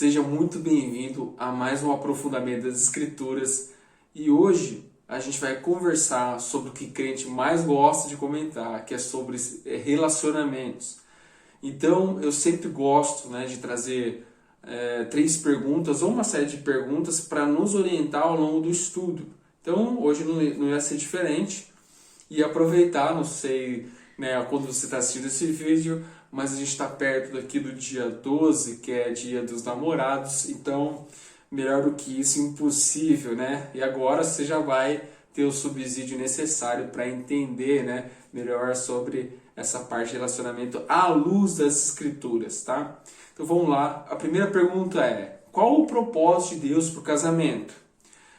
Seja muito bem-vindo a mais um aprofundamento das Escrituras e hoje a gente vai conversar sobre o que crente mais gosta de comentar, que é sobre relacionamentos. Então eu sempre gosto, de trazer 3 perguntas ou uma série de perguntas para nos orientar ao longo do estudo. Então hoje não ia ser diferente e aproveitar, não sei quando você está assistindo esse vídeo, mas a gente está perto daqui do dia 12, que é dia dos namorados, então melhor do que isso, impossível, E agora você já vai ter o subsídio necessário para entender, melhor sobre essa parte de relacionamento à luz das Escrituras, tá? Então vamos lá, a primeira pergunta é: qual o propósito de Deus para o casamento?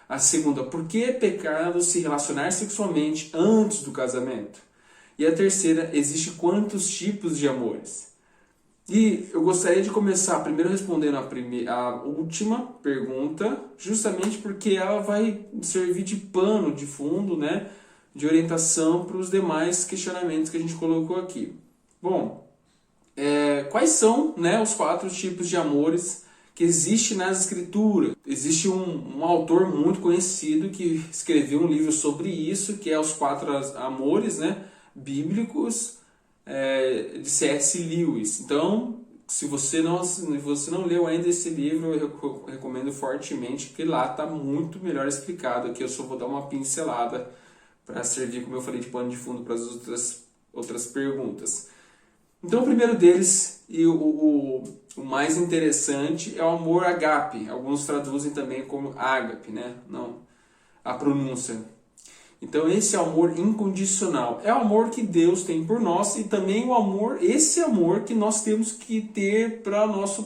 A segunda: por que é pecado se relacionar sexualmente antes do casamento? E a terceira: existe quantos tipos de amores? E eu gostaria de começar primeiro respondendo a última pergunta, justamente porque ela vai servir de pano de fundo, de orientação para os demais questionamentos que a gente colocou aqui. Bom, quais são os 4 tipos de amores que existem nas Escrituras? Existe um autor muito conhecido que escreveu um livro sobre isso, que é os 4 amores, bíblicos, de C.S. Lewis. Então, se você não leu ainda esse livro, eu recomendo fortemente, porque lá está muito melhor explicado. Aqui eu só vou dar uma pincelada para servir, como eu falei, de pano de fundo para as outras perguntas. Então, o primeiro deles, e o mais interessante, é o amor ágape. Alguns traduzem também como ágape, não a pronúncia. Então esse é o amor incondicional, é o amor que Deus tem por nós e também esse amor que nós temos que ter pelo nosso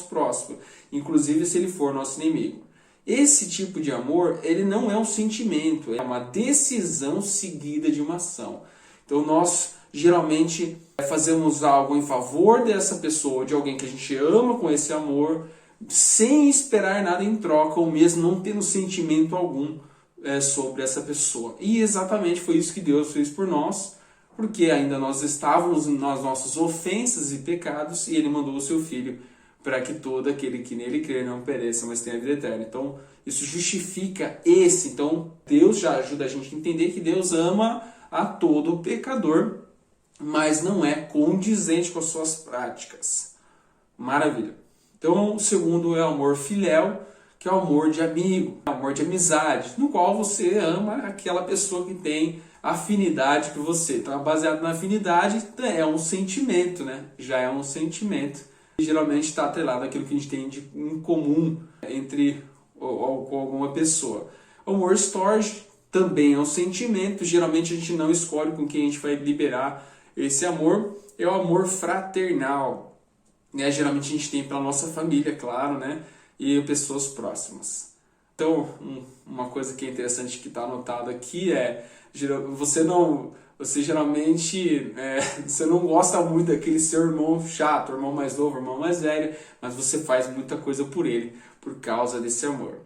próximo, inclusive se ele for nosso inimigo. Esse tipo de amor, ele não é um sentimento, é uma decisão seguida de uma ação. Então nós geralmente fazemos algo em favor dessa pessoa, de alguém que a gente ama com esse amor, sem esperar nada em troca ou mesmo não tendo sentimento algum sobre essa pessoa. E exatamente foi isso que Deus fez por nós, porque ainda nós estávamos nas nossas ofensas e pecados, e Ele mandou o Seu Filho para que todo aquele que nele crer não pereça, mas tenha vida eterna. Então, isso justifica esse. Então, Deus já ajuda a gente a entender que Deus ama a todo pecador, mas não é condizente com as suas práticas. Maravilha. Então, o segundo é o amor filéu, que é o amor de amigo, amor de amizade, no qual você ama aquela pessoa que tem afinidade com você. Então, baseado na afinidade, é um sentimento, Já é um sentimento. E geralmente está atrelado àquilo que a gente tem em comum com alguma pessoa. O amor storge também é um sentimento. Geralmente a gente não escolhe com quem a gente vai liberar esse amor. É o amor fraternal. Geralmente a gente tem pela nossa família, claro, e pessoas próximas. Então, uma coisa que é interessante que está anotado aqui é: você geralmente você não gosta muito daquele seu irmão chato, irmão mais novo, irmão mais velho, mas você faz muita coisa por ele, por causa desse amor.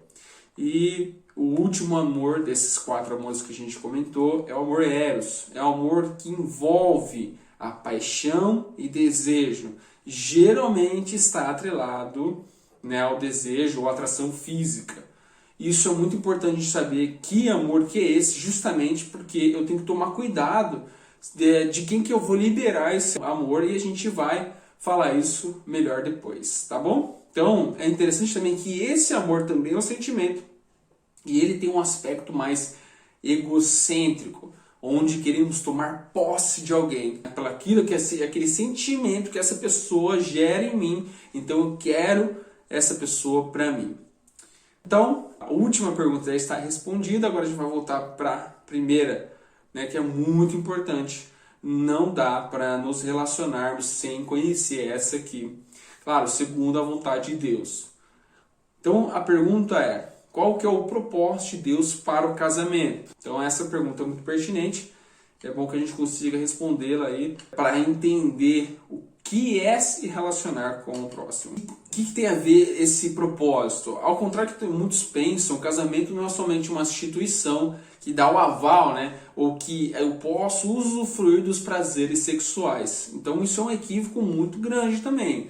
E o último amor desses 4 amores que a gente comentou é o amor eros. É o amor que envolve a paixão e desejo. Geralmente está atrelado ao desejo ou atração física. Isso é muito importante de saber que amor que é esse, justamente porque eu tenho que tomar cuidado de quem que eu vou liberar esse amor, e a gente vai falar isso melhor depois, tá bom? Então, é interessante também que esse amor também é um sentimento, e ele tem um aspecto mais egocêntrico, onde queremos tomar posse de alguém, pelo aquele sentimento que essa pessoa gera em mim, então eu quero essa pessoa para mim. Então, a última pergunta já está respondida, agora a gente vai voltar para a primeira, que é muito importante. Não dá para nos relacionarmos sem conhecer essa aqui. Claro, segundo a vontade de Deus. Então, a pergunta é: qual que é o propósito de Deus para o casamento? Então, essa pergunta é muito pertinente. É bom que a gente consiga respondê-la aí para entender o que é se relacionar com o próximo. O que tem a ver esse propósito? Ao contrário do que muitos pensam, o casamento não é somente uma instituição que dá o aval, ou que eu posso usufruir dos prazeres sexuais. Então isso é um equívoco muito grande também.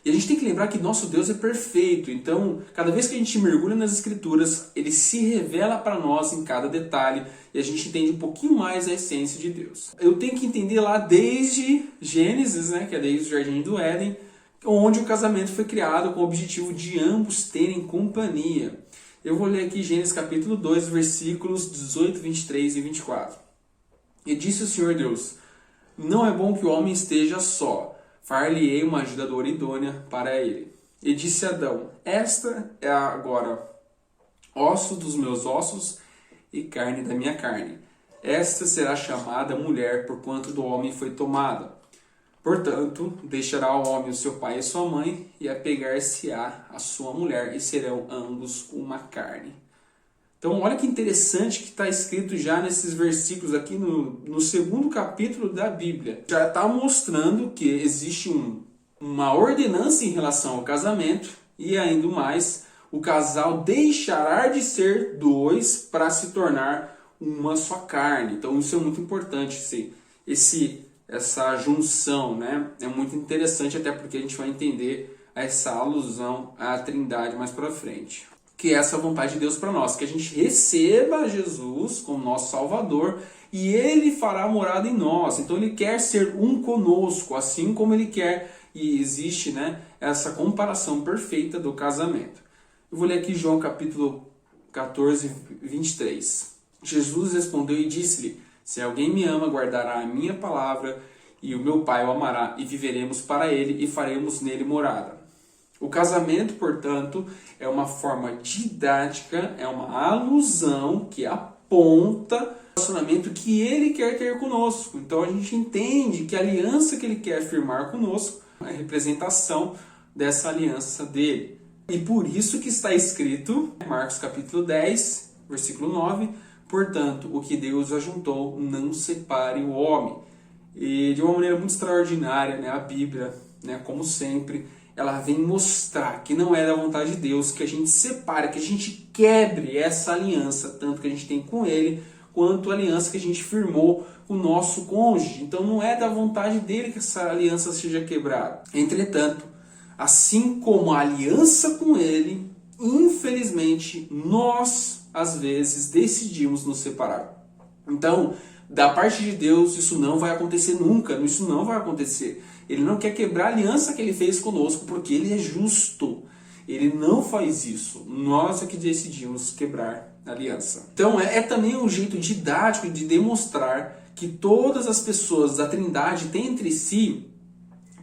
E a gente tem que lembrar que nosso Deus é perfeito. Então, cada vez que a gente mergulha nas Escrituras, ele se revela para nós em cada detalhe e a gente entende um pouquinho mais a essência de Deus. Eu tenho que entender lá desde Gênesis, né, que é desde o Jardim do Éden, onde o casamento foi criado com o objetivo de ambos terem companhia. Eu vou ler aqui Gênesis capítulo 2, versículos 18, 23 e 24. E disse o Senhor Deus: não é bom que o homem esteja só. Far-lhe-ei uma ajudadora idônea para ele. E disse Adão: esta é agora osso dos meus ossos e carne da minha carne. Esta será chamada mulher, porquanto do homem foi tomada. Portanto, deixará o homem o seu pai e sua mãe, e apegar-se-á a sua mulher, e serão ambos uma carne. Então, olha que interessante que está escrito já nesses versículos aqui no segundo capítulo da Bíblia. Já está mostrando que existe uma ordenança em relação ao casamento e, ainda mais, o casal deixará de ser dois para se tornar uma só carne. Então, isso é muito importante, essa junção, né? É muito interessante, até porque a gente vai entender essa alusão à Trindade mais para frente. Que é essa vontade de Deus para nós, que a gente receba Jesus como nosso Salvador e Ele fará morada em nós. Então Ele quer ser um conosco, assim como Ele quer, e existe, né, essa comparação perfeita do casamento. Eu vou ler aqui João capítulo 14, 23. Jesus respondeu e disse-lhe: se alguém me ama, guardará a minha palavra, e o meu Pai o amará, e viveremos para Ele, e faremos nele morada. O casamento, portanto, é uma forma didática, é uma alusão que aponta o relacionamento que Ele quer ter conosco. Então a gente entende que a aliança que Ele quer firmar conosco é a representação dessa aliança dele. E por isso que está escrito, Marcos capítulo 10, versículo 9, portanto, o que Deus ajuntou, não separe o homem. E de uma maneira muito extraordinária, né, a Bíblia, né, como sempre, ela vem mostrar que não é da vontade de Deus que a gente separe, que a gente quebre essa aliança, tanto que a gente tem com Ele, quanto a aliança que a gente firmou com o nosso cônjuge. Então não é da vontade dele que essa aliança seja quebrada. Entretanto, assim como a aliança com Ele, infelizmente, nós, às vezes, decidimos nos separar. Então, da parte de Deus, isso não vai acontecer nunca, isso não vai acontecer. Ele não quer quebrar a aliança que Ele fez conosco, porque Ele é justo. Ele não faz isso. Nós é que decidimos quebrar a aliança. Então é também um jeito didático de demonstrar que todas as pessoas da Trindade têm entre si,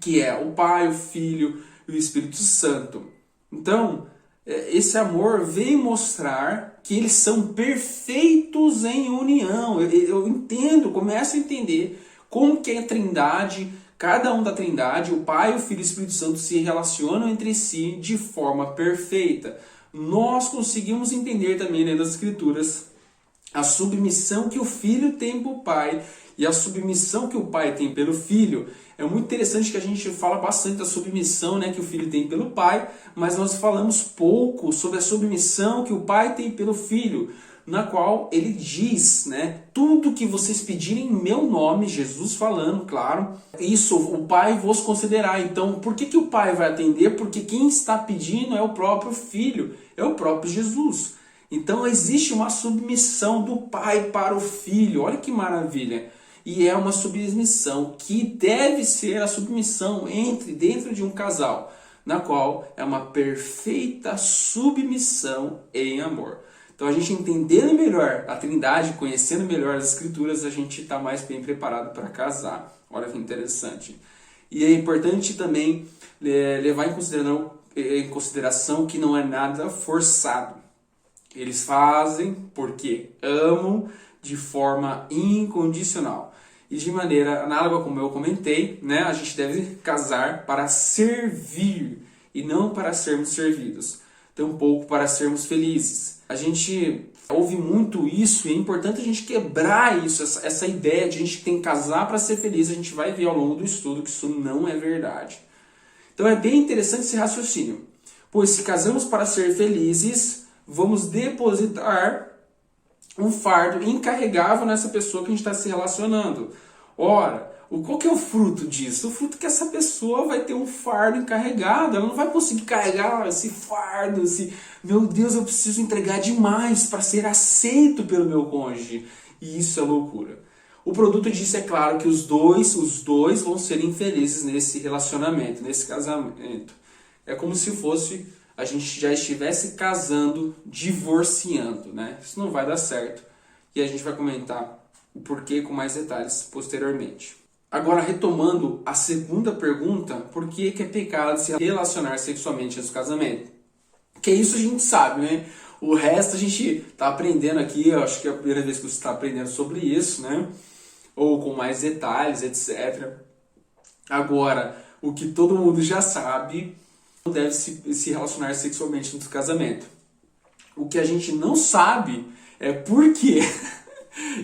que é o Pai, o Filho e o Espírito Santo. Então, esse amor vem mostrar que eles são perfeitos em união. Eu entendo, começo a entender como que a Trindade, cada um da Trindade, o Pai, o Filho e o Espírito Santo se relacionam entre si de forma perfeita. Nós conseguimos entender também, né, das Escrituras a submissão que o Filho tem para o Pai e a submissão que o Pai tem pelo Filho. É muito interessante que a gente fala bastante da submissão, né, que o Filho tem pelo Pai, mas nós falamos pouco sobre a submissão que o Pai tem pelo Filho, na qual ele diz, né, tudo que vocês pedirem em meu nome, Jesus falando, claro, isso o Pai vos concederá. Então, por que o Pai vai atender? Porque quem está pedindo é o próprio Filho, é o próprio Jesus. Então, existe uma submissão do Pai para o Filho, olha que maravilha. E é uma submissão que deve ser a submissão dentro de um casal, na qual é uma perfeita submissão em amor. Então a gente entendendo melhor a Trindade, conhecendo melhor as Escrituras, a gente está mais bem preparado para casar. Olha que interessante. E é importante também levar em consideração que não é nada forçado. Eles fazem porque amam de forma incondicional. E de maneira análoga, como eu comentei, né, a gente deve casar para servir e não para sermos servidos. Tampouco para sermos felizes. A gente ouve muito isso e é importante a gente quebrar isso, essa ideia de a gente tem que casar para ser feliz. A gente vai ver ao longo do estudo que isso não é verdade. Então é bem interessante esse raciocínio. Pois se casamos para ser felizes, vamos depositar um fardo incarregável nessa pessoa que a gente está se relacionando. Ora, Qual que é o fruto disso? O fruto é que essa pessoa vai ter um fardo encarregado, ela não vai conseguir carregar esse fardo, meu Deus, eu preciso entregar demais para ser aceito pelo meu cônjuge. E isso é loucura. O produto disso é claro que os dois vão ser infelizes nesse relacionamento, nesse casamento. É como se fosse a gente já estivesse casando, divorciando, né? Isso não vai dar certo. E a gente vai comentar o porquê com mais detalhes posteriormente. Agora, retomando a segunda pergunta, por que é pecado se relacionar sexualmente antes do casamento? Que isso a gente sabe, né? O resto a gente está aprendendo aqui, eu acho que é a primeira vez que você está aprendendo sobre isso, né? Ou com mais detalhes, etc. Agora, o que todo mundo já sabe, não deve se relacionar sexualmente antes do casamento. O que a gente não sabe é por quê.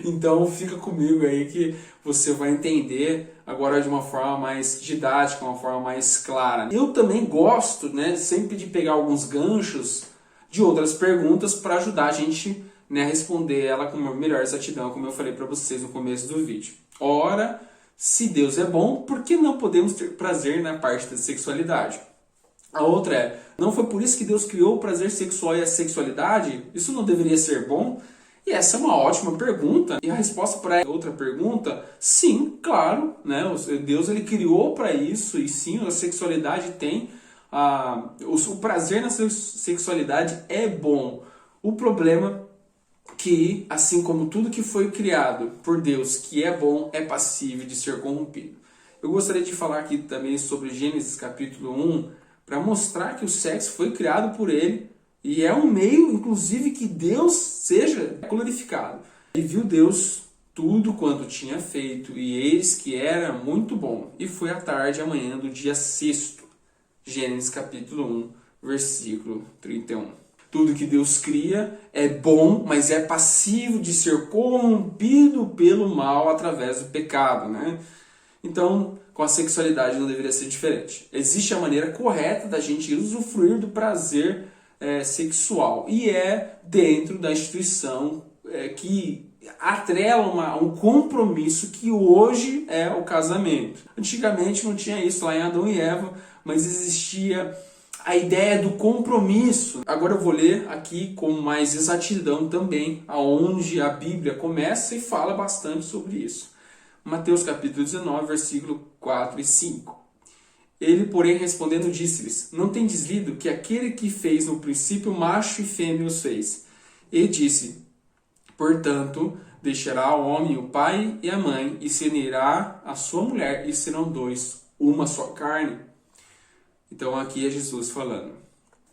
Então fica comigo aí que você vai entender agora de uma forma mais didática, uma forma mais clara. Eu também gosto, né, sempre de pegar alguns ganchos de outras perguntas para ajudar a gente, né, a responder ela com melhor exatidão, como eu falei para vocês no começo do vídeo. Ora, se Deus é bom, por que não podemos ter prazer na parte da sexualidade? A outra é, não foi por isso que Deus criou o prazer sexual e a sexualidade? Isso não deveria ser bom? E essa é uma ótima pergunta. E a resposta para outra pergunta, sim, claro, né? Deus ele criou para isso, e sim, a sexualidade tem, o prazer na sexualidade é bom. O problema é que, assim como tudo que foi criado por Deus, que é bom, é passível de ser corrompido. Eu gostaria de falar aqui também sobre Gênesis capítulo 1, para mostrar que o sexo foi criado por ele, e é um meio, inclusive, que Deus seja glorificado. E viu Deus tudo quanto tinha feito, e eis que era muito bom. E foi à tarde, amanhã do dia sexto. Gênesis capítulo 1, versículo 31. Tudo que Deus cria é bom, mas é passivo de ser corrompido pelo mal através do pecado, né? Então, com a sexualidade não deveria ser diferente. Existe a maneira correta da gente usufruir do prazer sexual, e é dentro da instituição que atrela um compromisso que hoje é o casamento. Antigamente não tinha isso lá em Adão e Eva, mas existia a ideia do compromisso. Agora eu vou ler aqui com mais exatidão também, aonde a Bíblia começa e fala bastante sobre isso. Mateus capítulo 19, versículo 4 e 5. Ele, porém, respondendo, disse-lhes: Não tendes lido que aquele que fez no princípio macho e fêmea os fez? E disse: Portanto, deixará o homem o pai e a mãe, e se unirá à sua mulher, e serão dois, uma só carne. Então aqui é Jesus falando.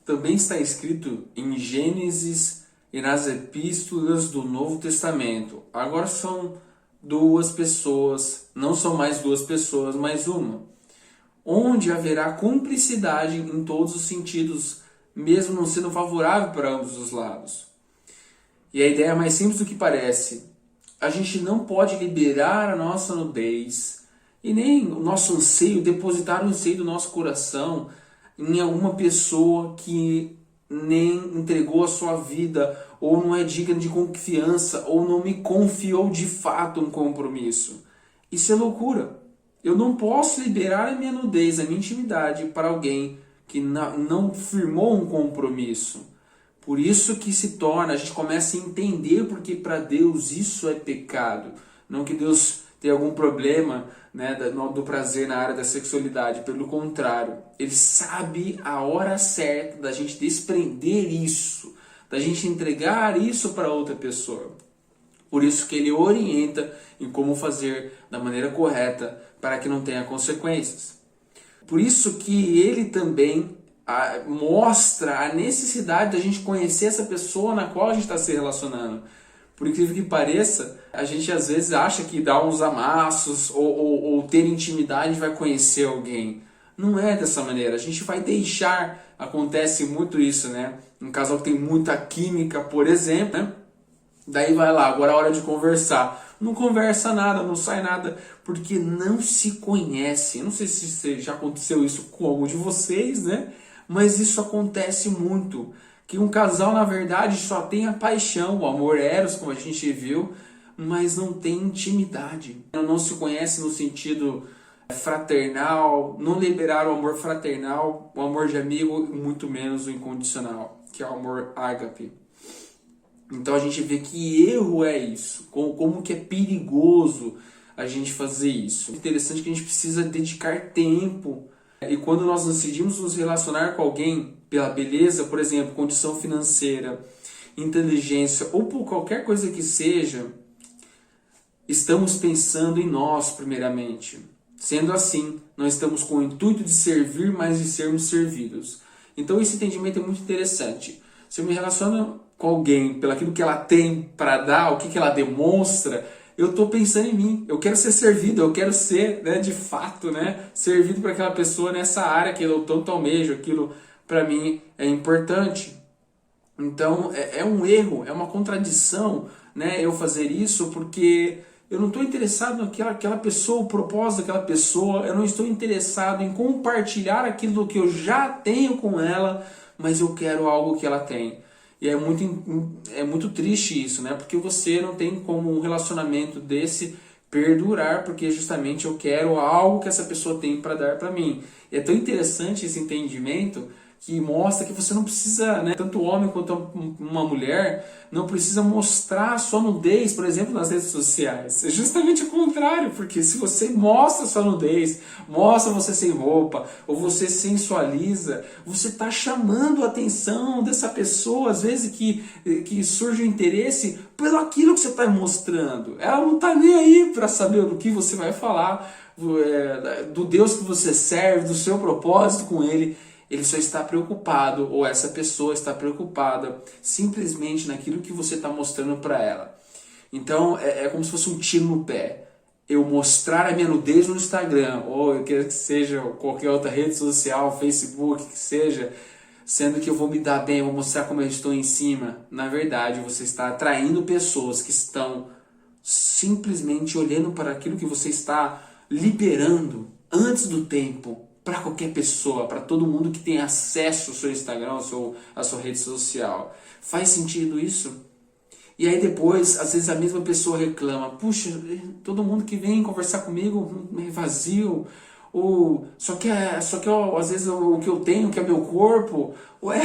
Também está escrito em Gênesis e nas epístolas do Novo Testamento. Agora são duas pessoas, não são mais duas pessoas, mas uma. Onde haverá cumplicidade em todos os sentidos, mesmo não sendo favorável para ambos os lados. E a ideia é mais simples do que parece. A gente não pode liberar a nossa nudez e nem o nosso anseio, depositar o anseio do nosso coração em alguma pessoa que nem entregou a sua vida, ou não é digna de confiança, ou não me confiou de fato um compromisso. Isso é loucura. Eu não posso liberar a minha nudez, a minha intimidade para alguém que não firmou um compromisso. Por isso que a gente começa a entender porque para Deus isso é pecado. Não que Deus tenha algum problema, né, do prazer na área da sexualidade. Pelo contrário, Ele sabe a hora certa da gente desprender isso, da gente entregar isso para outra pessoa. Por isso que Ele orienta em como fazer da maneira correta para que não tenha consequências. Por isso que Ele também mostra a necessidade da gente conhecer essa pessoa na qual a gente está se relacionando. Por incrível que pareça, a gente às vezes acha que dar uns amassos ou ter intimidade vai conhecer alguém. Não é dessa maneira. A gente vai deixar, acontece muito isso, né? Um casal que tem muita química, por exemplo, né? Daí vai lá, agora é hora de conversar. Não conversa nada, não sai nada, porque não se conhece. Eu não sei se já aconteceu isso com algum de vocês, né? Mas isso acontece muito. Que um casal, na verdade, só tem a paixão, o amor eros, como a gente viu, mas não tem intimidade. Não se conhece no sentido fraternal, não liberaram o amor fraternal, o amor de amigo, muito menos o incondicional, que é o amor ágape. Então a gente vê que erro é isso, como que é perigoso a gente fazer isso. Interessante que a gente precisa dedicar tempo. E quando nós decidimos nos relacionar com alguém pela beleza, por exemplo, condição financeira, inteligência ou por qualquer coisa que seja, estamos pensando em nós primeiramente. Sendo assim, nós estamos com o intuito de servir, mas de sermos servidos. Então esse entendimento é muito interessante. Se eu me relaciono com alguém pelo aquilo que ela tem para dar, o que ela demonstra, eu estou pensando em mim. Eu quero ser servido, eu quero ser, né, de fato, né, servido para aquela pessoa nessa área que eu tanto almejo. Aquilo para mim é importante. Então é um erro, é uma contradição, né, eu fazer isso, porque eu não estou interessado naquela pessoa, o propósito daquela pessoa, eu não estou interessado em compartilhar aquilo que eu já tenho com ela, mas eu quero algo que ela tem. E é muito triste isso, né? Porque você não tem como um relacionamento desse perdurar, porque justamente eu quero algo que essa pessoa tem para dar para mim. E é tão interessante esse entendimento que mostra que você não precisa, né, tanto o homem quanto uma mulher, não precisa mostrar a sua nudez, por exemplo, nas redes sociais. É justamente o contrário, porque se você mostra a sua nudez, mostra você sem roupa, ou você sensualiza, você está chamando a atenção dessa pessoa, às vezes que surge o interesse pelo aquilo que você está mostrando. Ela não está nem aí para saber do que você vai falar, do Deus que você serve, do seu propósito com Ele. Ele só está preocupado, ou essa pessoa está preocupada, simplesmente naquilo que você está mostrando para ela. Então é como se fosse um tiro no pé. Eu mostrar a minha nudez no Instagram, ou eu quero que seja qualquer outra rede social, Facebook, que seja, sendo que eu vou me dar bem, eu vou mostrar como eu estou em cima. Na verdade, você está atraindo pessoas que estão simplesmente olhando para aquilo que você está liberando antes do tempo, para qualquer pessoa, para todo mundo que tem acesso ao seu Instagram, à sua rede social. Faz sentido isso? E aí depois, às vezes a mesma pessoa reclama: puxa, todo mundo que vem conversar comigo é vazio, ou só quer às vezes o que eu tenho, que é meu corpo. Ué,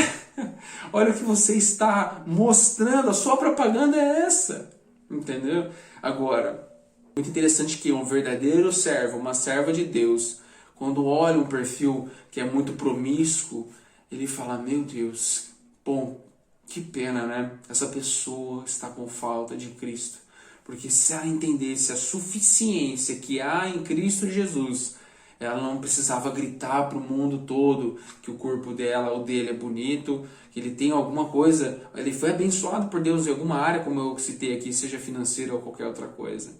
olha o que você está mostrando, a sua propaganda é essa, entendeu? Agora, muito interessante que um verdadeiro servo, uma serva de Deus, quando olha um perfil que é muito promíscuo, ele fala: meu Deus, bom, que pena, né? Essa pessoa está com falta de Cristo. Porque se ela entendesse a suficiência que há em Cristo Jesus, ela não precisava gritar para o mundo todo que o corpo dela ou dele é bonito, que ele tem alguma coisa, ele foi abençoado por Deus em alguma área, como eu citei aqui, seja financeira ou qualquer outra coisa.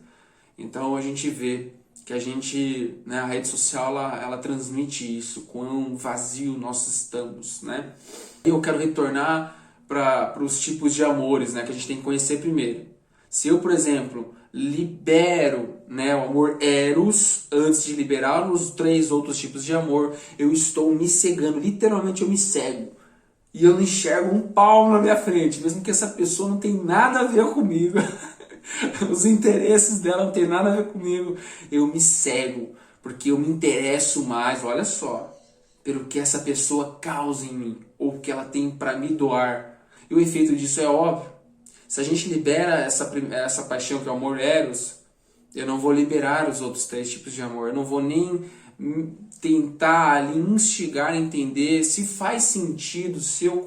Então a gente vê que né, a rede social ela transmite isso, quão vazio nós estamos, né? Eu quero retornar para os tipos de amores, né, que a gente tem que conhecer primeiro. Se eu, por exemplo, libero, né, o amor eros antes de liberar os 3 outros tipos de amor, eu estou me cegando, literalmente eu me cego. E eu não enxergo um palmo na minha frente, mesmo que essa pessoa não tenha nada a ver comigo. Os interesses dela não tem nada a ver comigo. Eu me cego, porque eu me interesso mais, olha só, pelo que essa pessoa causa em mim, ou o que ela tem para me doar. E o efeito disso é óbvio. Se a gente libera essa paixão que é o amor eros, eu não vou liberar os outros 3 tipos de amor. Eu não vou nem tentar ali instigar a entender se faz sentido, se eu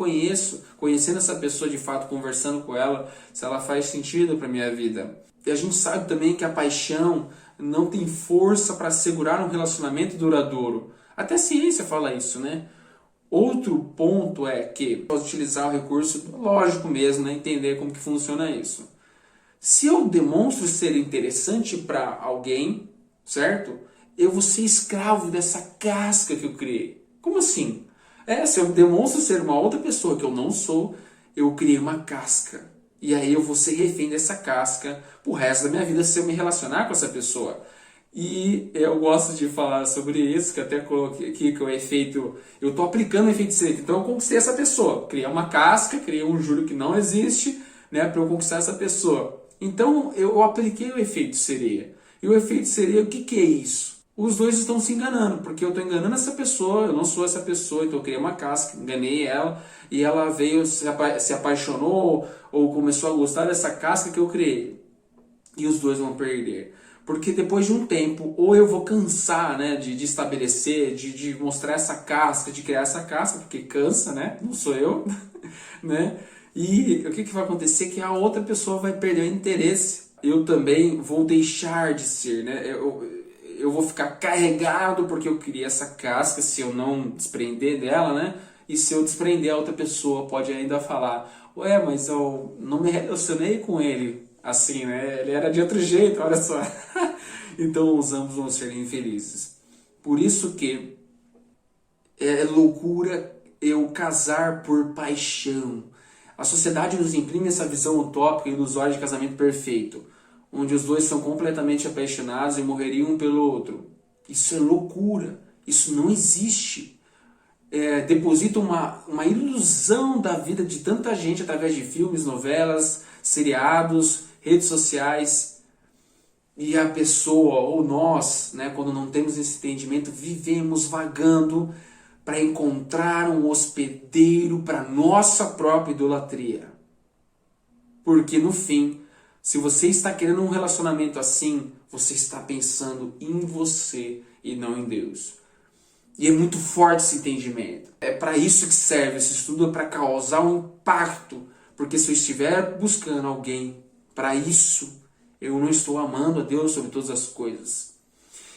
conhecendo essa pessoa de fato, conversando com ela, se ela faz sentido para minha vida. E a gente sabe também que a paixão não tem força para assegurar um relacionamento duradouro. Até a ciência fala isso, né? Outro ponto é que posso utilizar o recurso lógico mesmo, né? Entender como que funciona isso. Se eu demonstro ser interessante para alguém, certo? Eu vou ser escravo dessa casca que eu criei. Como assim? Se eu demonstro ser uma outra pessoa que eu não sou, eu criei uma casca. E aí eu vou ser refém dessa casca pro resto da minha vida se eu me relacionar com essa pessoa. E eu gosto de falar sobre isso, que até coloquei aqui, que é o efeito... Eu estou aplicando o efeito seco. Então eu conquistei essa pessoa. Criei uma casca, criei um juro que não existe, né, para eu conquistar essa pessoa. Então eu apliquei o efeito sereia. E o efeito sereia, o que é isso? Os dois estão se enganando, porque eu estou enganando essa pessoa, eu não sou essa pessoa, então eu criei uma casca, enganei ela, e ela veio, se apaixonou, ou começou a gostar dessa casca que eu criei. E os dois vão perder. Porque depois de um tempo, ou eu vou cansar, né, de estabelecer, de mostrar essa casca, de criar essa casca, porque cansa, né, não sou eu, né, e o que vai acontecer? Que a outra pessoa vai perder o interesse. Eu também vou deixar de ser, né, eu vou ficar carregado porque eu criei essa casca, se eu não desprender dela, né, e se eu desprender, a outra pessoa pode ainda falar, ué, mas eu não me relacionei com ele assim, né? Ele era de outro jeito, olha só. Então os ambos vão ser infelizes. Por isso que é loucura eu casar por paixão. A sociedade nos imprime essa visão utópica e ilusória de casamento perfeito, onde os dois são completamente apaixonados e morreriam um pelo outro. Isso é loucura. Isso não existe. Deposita uma ilusão da vida de tanta gente através de filmes, novelas, seriados, redes sociais, e a pessoa, ou nós, né, quando não temos esse entendimento, vivemos vagando para encontrar um hospedeiro para nossa própria idolatria. Porque no fim, se você está querendo um relacionamento assim, você está pensando em você e não em Deus. E é muito forte esse entendimento. É para isso que serve esse estudo, é para causar um impacto. Porque se eu estiver buscando alguém para isso, eu não estou amando a Deus sobre todas as coisas.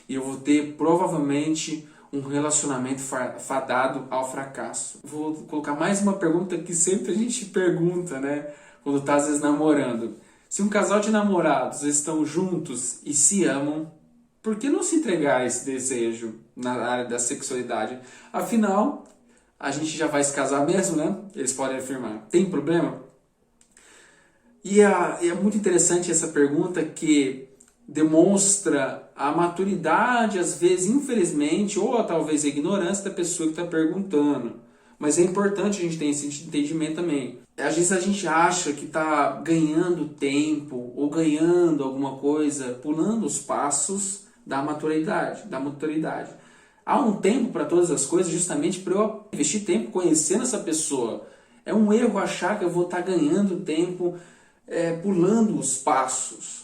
E eu vou ter provavelmente um relacionamento fadado ao fracasso. Vou colocar mais uma pergunta que sempre a gente pergunta, né? Quando está às vezes namorando. Se um casal de namorados estão juntos e se amam, por que não se entregar a esse desejo na área da sexualidade? Afinal, a gente já vai se casar mesmo, né? Eles podem afirmar. Tem problema? E é muito interessante essa pergunta que demonstra a maturidade, às vezes, infelizmente, ou talvez a ignorância da pessoa que está perguntando. Mas é importante a gente ter esse entendimento também. Às vezes a gente acha que está ganhando tempo ou ganhando alguma coisa, pulando os passos da maturidade. Há um tempo para todas as coisas, justamente para eu investir tempo conhecendo essa pessoa. É um erro achar que eu vou estar ganhando tempo pulando os passos.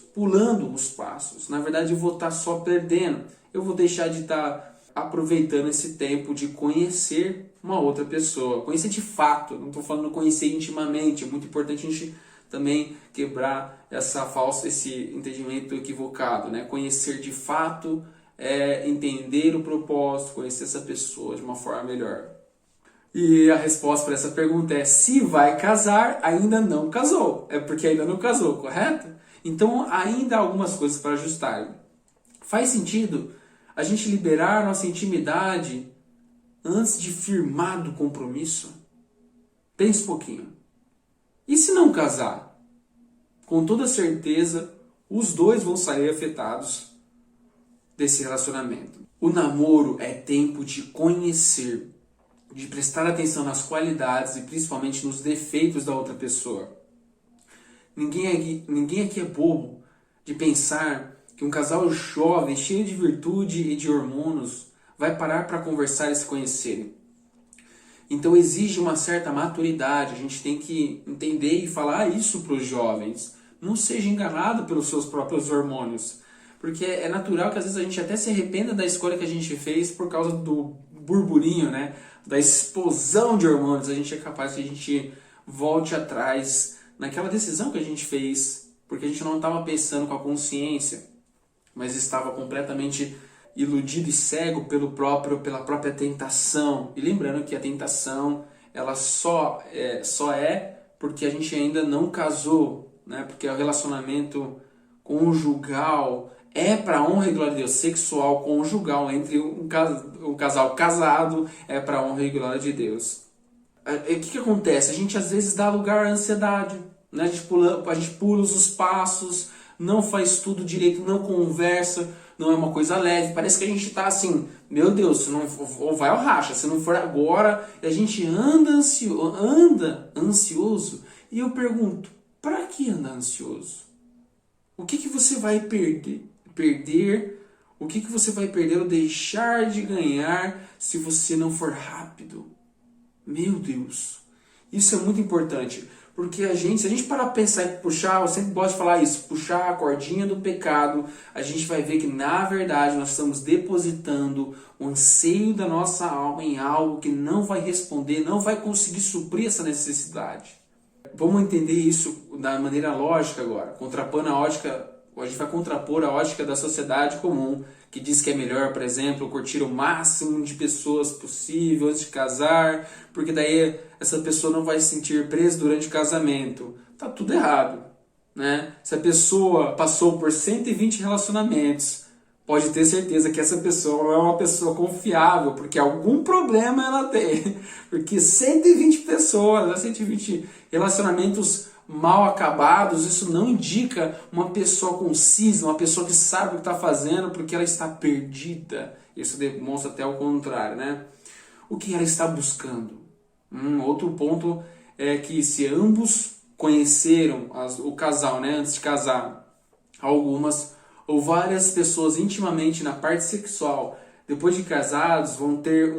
Na verdade, eu vou estar só perdendo. Eu vou deixar de estar aproveitando esse tempo de conhecer uma outra pessoa. Conhecer de fato, não estou falando conhecer intimamente. É muito importante a gente também quebrar esse entendimento equivocado, né? Conhecer de fato é entender o propósito, conhecer essa pessoa de uma forma melhor. E a resposta para essa pergunta é: se vai casar, ainda não casou. É porque ainda não casou, correto? Então ainda há algumas coisas para ajustar. Faz sentido a gente liberar nossa intimidade antes de firmar do compromisso? Pense um pouquinho. E se não casar? Com toda certeza, os dois vão sair afetados desse relacionamento. O namoro é tempo de conhecer, de prestar atenção nas qualidades e principalmente nos defeitos da outra pessoa. Ninguém aqui é bobo de pensar que um casal jovem, cheio de virtude e de hormônios, vai parar para conversar e se conhecerem. Então exige uma certa maturidade, a gente tem que entender e falar isso para os jovens. Não seja enganado pelos seus próprios hormônios. Porque é natural que às vezes a gente até se arrependa da escolha que a gente fez por causa do burburinho, né? Da explosão de hormônios. A gente é capaz que a gente volte atrás naquela decisão que a gente fez, porque a gente não estava pensando com a consciência, mas estava completamente iludido e cego pela própria tentação. E lembrando que a tentação ela só é porque a gente ainda não casou, né? Porque o relacionamento conjugal é para honra e glória de Deus, sexual conjugal entre um casal casado é para honra e glória de Deus. O que acontece? A gente às vezes dá lugar à ansiedade, né? A gente pula os passos, não faz tudo direito, não conversa, não é uma coisa leve. Parece que a gente está assim, meu Deus, se não ou vai ao racha, se não for agora, a gente anda ansioso. E eu pergunto, para que andar ansioso? O que que você vai perder? O que que você vai perder ou deixar de ganhar se você não for rápido? Meu Deus, isso é muito importante. Porque se a gente parar para pensar e puxar, eu sempre gosto de falar isso, puxar a cordinha do pecado, a gente vai ver que na verdade nós estamos depositando o anseio da nossa alma em algo que não vai responder, não vai conseguir suprir essa necessidade. Vamos entender isso da maneira lógica agora, contrapondo a ótica. A gente vai contrapor a ótica da sociedade comum, que diz que é melhor, por exemplo, curtir o máximo de pessoas possível antes de casar, porque daí essa pessoa não vai se sentir presa durante o casamento. Tá tudo errado, né? Se a pessoa passou por 120 relacionamentos, pode ter certeza que essa pessoa não é uma pessoa confiável, porque algum problema ela tem. Porque 120 pessoas, 120 relacionamentos mal acabados, isso não indica uma pessoa concisa, uma pessoa que sabe o que está fazendo, porque ela está perdida. Isso demonstra até o contrário, né? O que ela está buscando? Outro ponto é que se ambos conheceram o casal, né, antes de casar, algumas ou várias pessoas intimamente na parte sexual, depois de casados, vão ter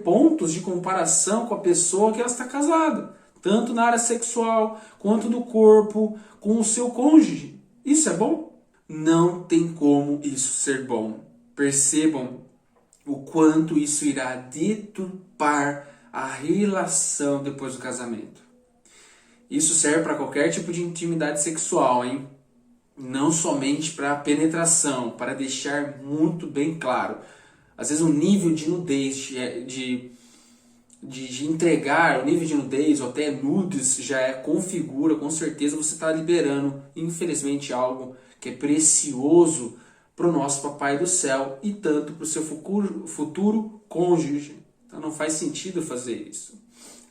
pontos de comparação com a pessoa que ela está casada. Tanto na área sexual, quanto do corpo, com o seu cônjuge. Isso é bom? Não tem como isso ser bom. Percebam o quanto isso irá deturpar a relação depois do casamento. Isso serve para qualquer tipo de intimidade sexual, hein? Não somente para penetração, para deixar muito bem claro. Às vezes o nível de nudez, de entregar o nível de nudez ou até nudes já configura, com certeza você está liberando, infelizmente, algo que é precioso para o nosso Papai do Céu e tanto para o seu futuro cônjuge. Então não faz sentido fazer isso.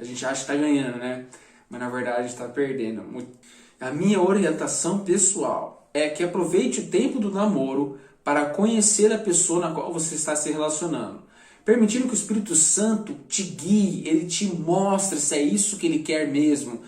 A gente acha que está ganhando, né? Mas na verdade está perdendo. A minha orientação pessoal é que aproveite o tempo do namoro para conhecer a pessoa na qual você está se relacionando. Permitindo que o Espírito Santo te guie, ele te mostre se é isso que ele quer mesmo.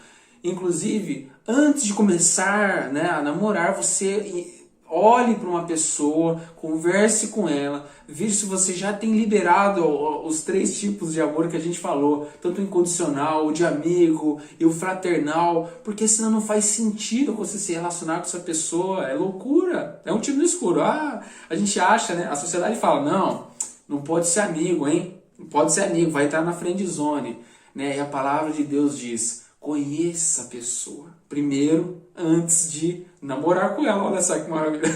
Inclusive, antes de começar, né, a namorar, você olhe para uma pessoa, converse com ela, veja se você já tem liberado os 3 tipos de amor que a gente falou, tanto o incondicional, o de amigo e o fraternal, porque senão não faz sentido você se relacionar com essa pessoa, é loucura, é um tiro no escuro. A gente acha, né, a sociedade fala, não pode ser amigo, hein? Não pode ser amigo, vai estar na friend zone, né? E a palavra de Deus diz, conheça a pessoa primeiro, antes de namorar com ela. Olha só que maravilha.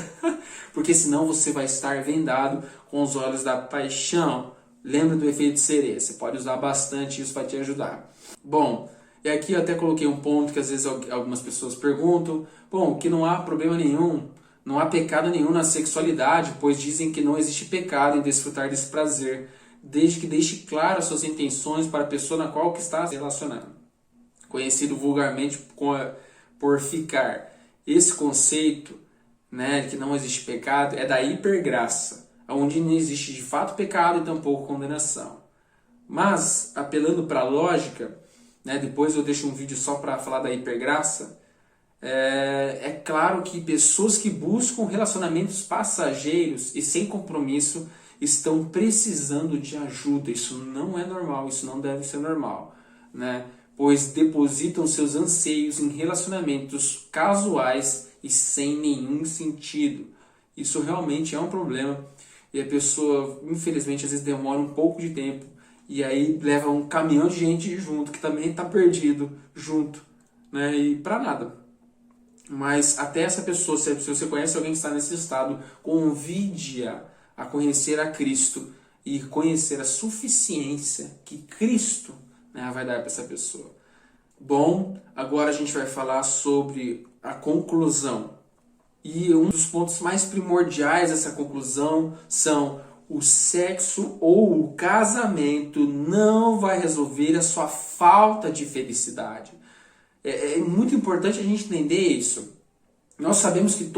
Porque senão você vai estar vendado com os olhos da paixão. Lembra do efeito sereia, você pode usar bastante, isso vai te ajudar. Bom, e aqui eu até coloquei um ponto que às vezes algumas pessoas perguntam. Bom, que não há problema nenhum, não há pecado nenhum na sexualidade, pois dizem que não existe pecado em desfrutar desse prazer, desde que deixe claro as suas intenções para a pessoa na qual que está se relacionando. Conhecido vulgarmente por ficar. Esse conceito, né, que não existe pecado, é da hipergraça, onde não existe de fato pecado e tampouco condenação. Mas, apelando para a lógica, né, depois eu deixo um vídeo só para falar da hipergraça, é claro que pessoas que buscam relacionamentos passageiros e sem compromisso estão precisando de ajuda. Isso não é normal, isso não deve ser normal, né? Pois depositam seus anseios em relacionamentos casuais e sem nenhum sentido. Isso realmente é um problema e a pessoa, infelizmente, às vezes demora um pouco de tempo e aí leva um caminhão de gente junto que também está perdido junto, né? E para nada. Mas até essa pessoa, se você conhece alguém que está nesse estado, convide-a a conhecer a Cristo e conhecer a suficiência que Cristo, né, vai dar para essa pessoa. Bom, agora a gente vai falar sobre a conclusão. E um dos pontos mais primordiais dessa conclusão são o sexo ou o casamento não vai resolver a sua falta de felicidade. É muito importante a gente entender isso. Nós sabemos que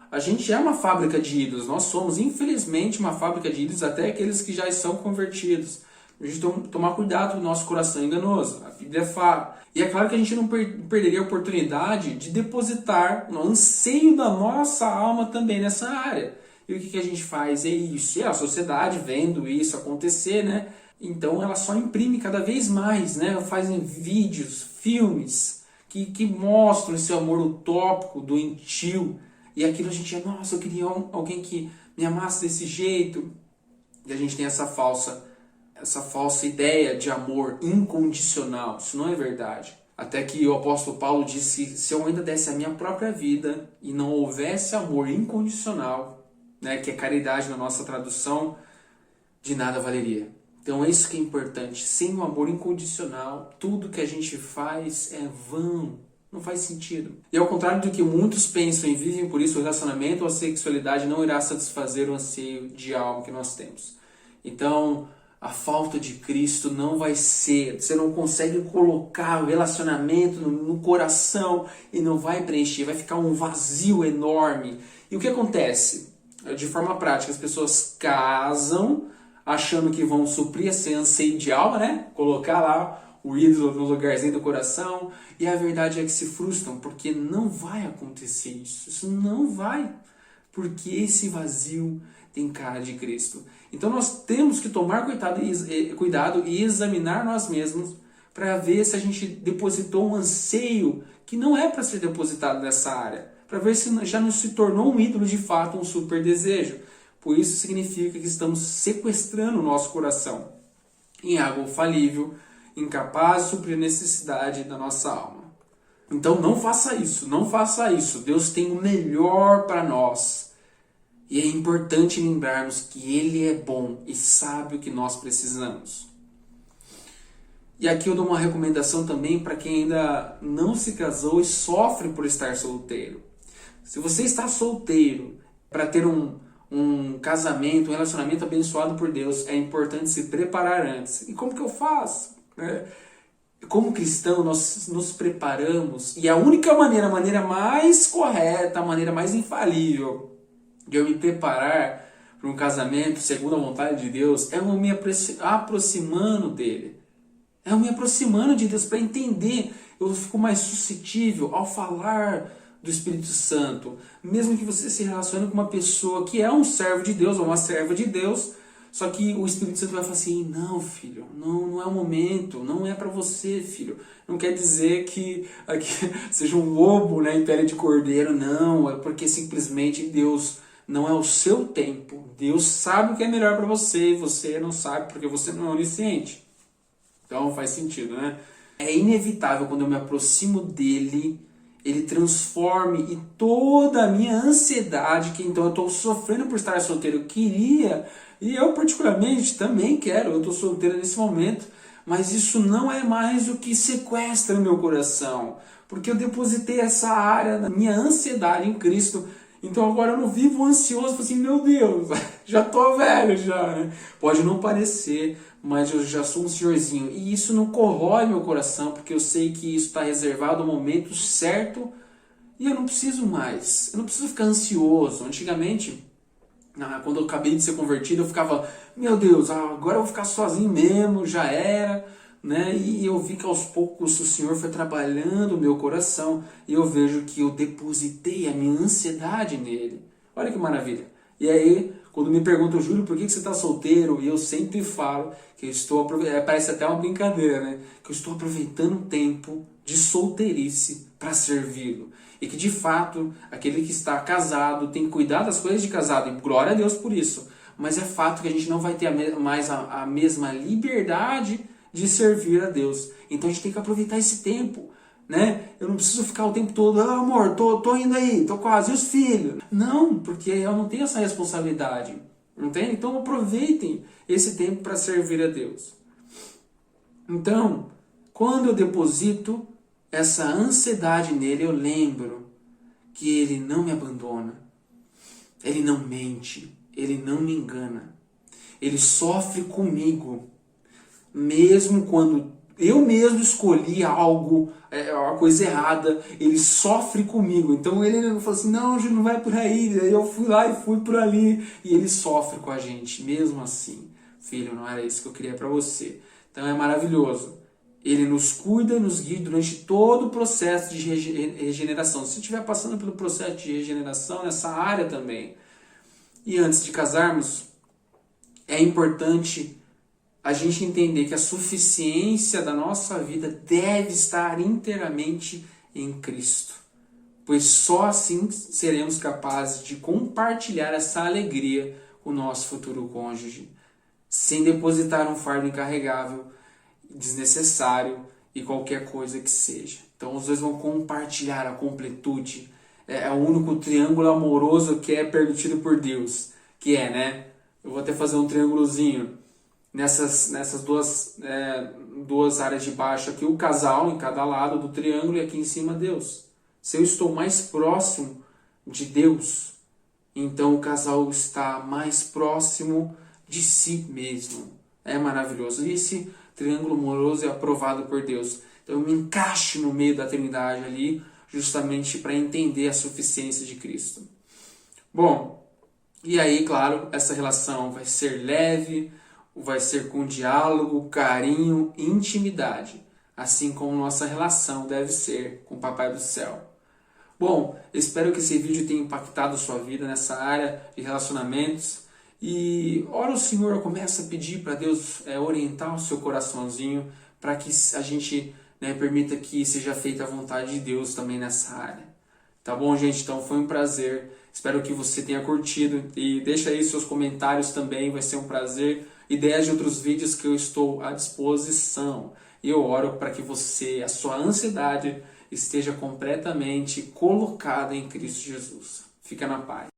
a gente é uma fábrica de ídolos. Nós somos, infelizmente, uma fábrica de ídolos, até aqueles que já são convertidos. A gente tomar cuidado com o nosso coração enganoso. A Bíblia fala. E é claro que a gente não perderia a oportunidade de depositar o anseio da nossa alma também nessa área. E o que a gente faz? É isso. E a sociedade vendo isso acontecer, né? Então ela só imprime cada vez mais, né? Fazem vídeos, filmes que mostram esse amor utópico, doentio. E aquilo a gente, nossa, eu queria alguém que me amasse desse jeito. E a gente tem essa falsa ideia de amor incondicional. Isso não é verdade. Até que o apóstolo Paulo disse, se eu ainda desse a minha própria vida e não houvesse amor incondicional, né, que é caridade na nossa tradução, de nada valeria. Então é isso que é importante. Sem o amor incondicional, tudo que a gente faz é vão. Não faz sentido. E ao contrário do que muitos pensam e vivem por isso, o relacionamento ou a sexualidade não irá satisfazer o anseio de alma que nós temos. Então, a falta de Cristo não vai ser, você não consegue colocar o relacionamento no coração e não vai preencher, vai ficar um vazio enorme. E o que acontece? De forma prática, as pessoas casam achando que vão suprir esse anseio de alma, né? Colocar lá o ídolo no lugarzinho do coração, e a verdade é que se frustram, porque não vai acontecer isso. Isso não vai, porque esse vazio tem cara de Cristo. Então nós temos que tomar cuidado e examinar nós mesmos para ver se a gente depositou um anseio que não é para ser depositado nessa área, para ver se já não se tornou um ídolo de fato, um super desejo. Por isso significa que estamos sequestrando o nosso coração em algo falível, incapaz de suprir a necessidade da nossa alma. Então não faça isso, não faça isso. Deus tem o melhor para nós. E é importante lembrarmos que Ele é bom e sabe o que nós precisamos. E aqui eu dou uma recomendação também para quem ainda não se casou e sofre por estar solteiro. Se você está solteiro para ter um casamento, um relacionamento abençoado por Deus, é importante se preparar antes. E como que eu faço? Como cristão, nós nos preparamos, e a única maneira, a maneira mais correta, a maneira mais infalível de eu me preparar para um casamento segundo a vontade de Deus, é eu me aproximando dele. É eu me aproximando de Deus para entender. Eu fico mais suscetível ao falar do Espírito Santo. Mesmo que você se relacione com uma pessoa que é um servo de Deus ou uma serva de Deus, só que o Espírito Santo vai falar assim, não, filho, não é o momento, não é para você, filho. Não quer dizer que seja um lobo, né, em pele de cordeiro, não. É porque simplesmente Deus não é o seu tempo. Deus sabe o que é melhor para você e você não sabe porque você não é onisciente. Então faz sentido, né? É inevitável quando eu me aproximo dele, ele transforme e toda a minha ansiedade, que então eu estou sofrendo por estar solteiro, eu queria, e eu particularmente também quero, eu estou solteiro nesse momento, mas isso não é mais o que sequestra o meu coração, porque eu depositei essa área da minha ansiedade em Cristo. Então agora eu não vivo ansioso, assim, meu Deus, já tô velho já, né? Pode não parecer, mas eu já sou um senhorzinho. E isso não corrói meu coração, porque eu sei que isso está reservado ao momento certo e eu não preciso mais. Eu não preciso ficar ansioso. Antigamente, quando eu acabei de ser convertido, eu ficava, meu Deus, agora eu vou ficar sozinho mesmo, já era, né? E eu vi que aos poucos o Senhor foi trabalhando o meu coração e eu vejo que eu depositei a minha ansiedade nele. Olha que maravilha. E aí, quando me perguntam, Júlio, por que você está solteiro? E eu sempre falo que eu estou aproveitando, parece até uma brincadeira, né? Que eu estou aproveitando o tempo de solteirice para servi-lo. E que de fato, aquele que está casado tem que cuidar das coisas de casado, e glória a Deus por isso. Mas é fato que a gente não vai ter mais a mesma liberdade de servir a Deus. Então a gente tem que aproveitar esse tempo, né? Eu não preciso ficar o tempo todo, amor, tô indo aí, tô quase, e os filhos? Não, porque eu não tenho essa responsabilidade, entende? Então aproveitem esse tempo para servir a Deus. Então, quando eu deposito essa ansiedade nele, eu lembro que ele não me abandona, ele não mente, ele não me engana, ele sofre comigo. Mesmo quando eu mesmo escolhi algo, uma coisa errada, ele sofre comigo. Então ele não fala assim, não, Júlio, não vai por aí. Aí eu fui lá e fui por ali. E ele sofre com a gente, mesmo assim. filho, não era isso que eu queria para você. Então é maravilhoso. Ele nos cuida, nos guia durante todo o processo de regeneração. Se estiver passando pelo processo de regeneração nessa área também. E antes de casarmos, é importante a gente entender que a suficiência da nossa vida deve estar inteiramente em Cristo. Pois só assim seremos capazes de compartilhar essa alegria com o nosso futuro cônjuge, sem depositar um fardo incarregável, desnecessário e qualquer coisa que seja. Então os dois vão compartilhar a completude. É o único triângulo amoroso que é permitido por Deus. Que é, né? Eu vou até fazer um triângulozinho nessas duas áreas de baixo aqui, o casal em cada lado do triângulo e aqui em cima Deus. Se eu estou mais próximo de Deus, então o casal está mais próximo de si mesmo. É maravilhoso. E esse triângulo amoroso é aprovado por Deus. Então eu me encaixo no meio da Trindade ali, justamente para entender a suficiência de Cristo. Bom, e aí, claro, essa relação vai ser leve, vai ser com diálogo, carinho e intimidade, assim como nossa relação deve ser com o Papai do Céu. Bom, espero que esse vídeo tenha impactado a sua vida nessa área de relacionamentos. E ora o Senhor, começa a pedir para Deus orientar o seu coraçãozinho para que a gente permita que seja feita a vontade de Deus também nessa área. Tá bom, gente? Então foi um prazer. Espero que você tenha curtido. E deixa aí seus comentários também, vai ser um prazer. Ideias de outros vídeos que eu estou à disposição. E eu oro para que a sua ansiedade esteja completamente colocada em Cristo Jesus. Fica na paz.